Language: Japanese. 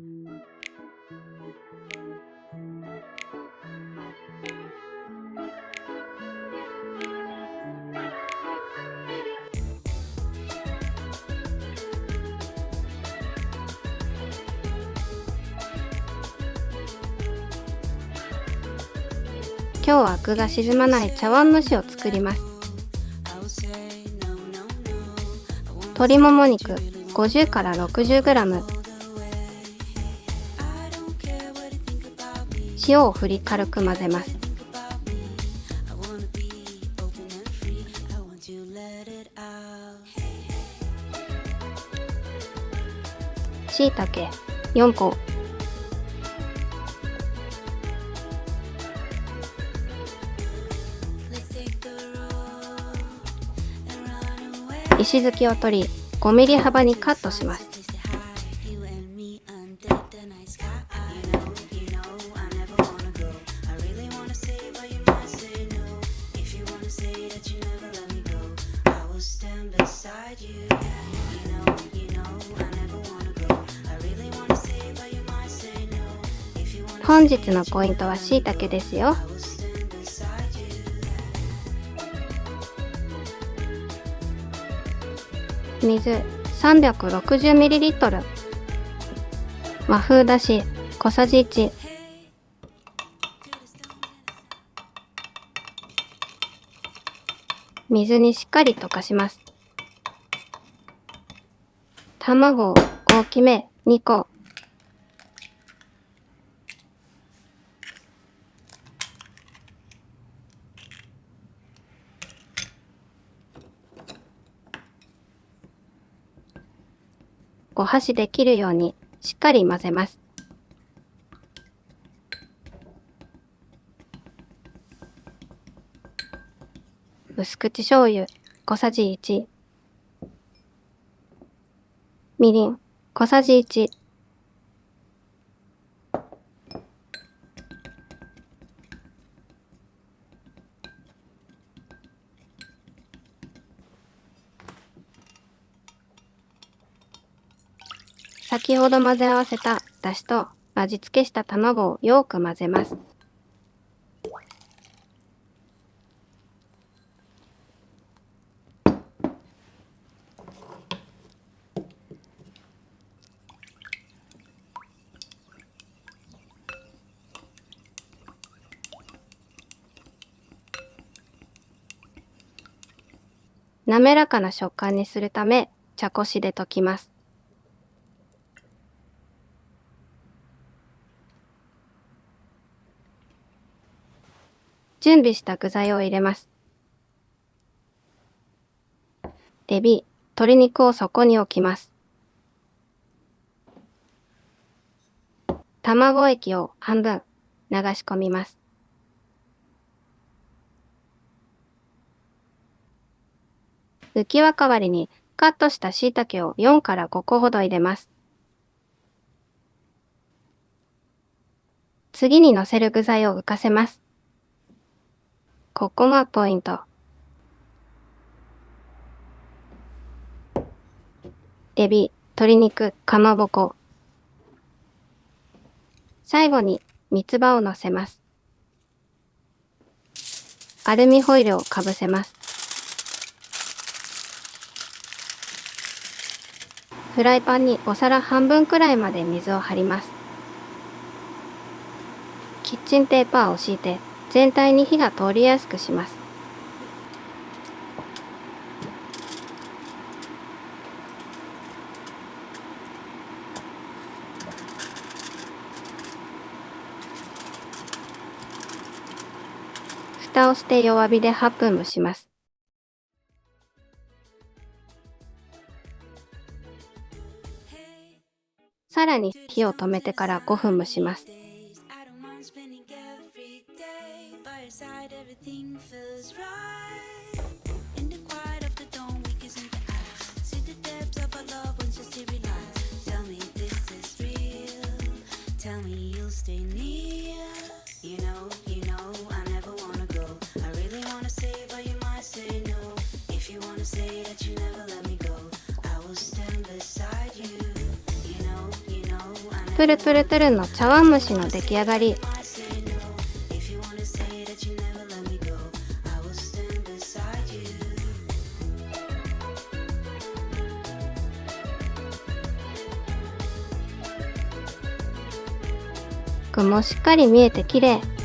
今日は具が沈まない茶碗蒸しを作ります。鶏もも肉50から60g、塩を振り軽く混ぜます。しいたけ4個、石突きを取り5ミリ幅にカットします。本日のポイントはしいたけですよ。水 360ml、 和風だし小さじ1、水にしっかり溶かします。卵大きめ2個、お箸で切るようにしっかり混ぜます。薄口醤油小さじ1、みりん小さじ1、先ほど混ぜ合わせただしと味付けした卵をよく混ぜます。滑らかな食感にするため茶こしで溶きます。準備した具材を入れます。エビ、鶏肉をそこに置きます。卵液を半分流し込みます。浮き輪代わりにカットしたしいたけを4から5個ほど入れます。次にのせる具材を浮かせます。ここがポイント。エビ、鶏肉、かまぼこ。最後に三つ葉をのせます。アルミホイルをかぶせます。フライパンにお皿半分くらいまで水を張ります。キッチンペーパーを敷いて全体に火が通りやすくします。蓋をして弱火で8分蒸します。さらに火を止めてから5分蒸します。プルプルプルの茶碗蒸しの出来上がり。具もしっかり見えて綺麗。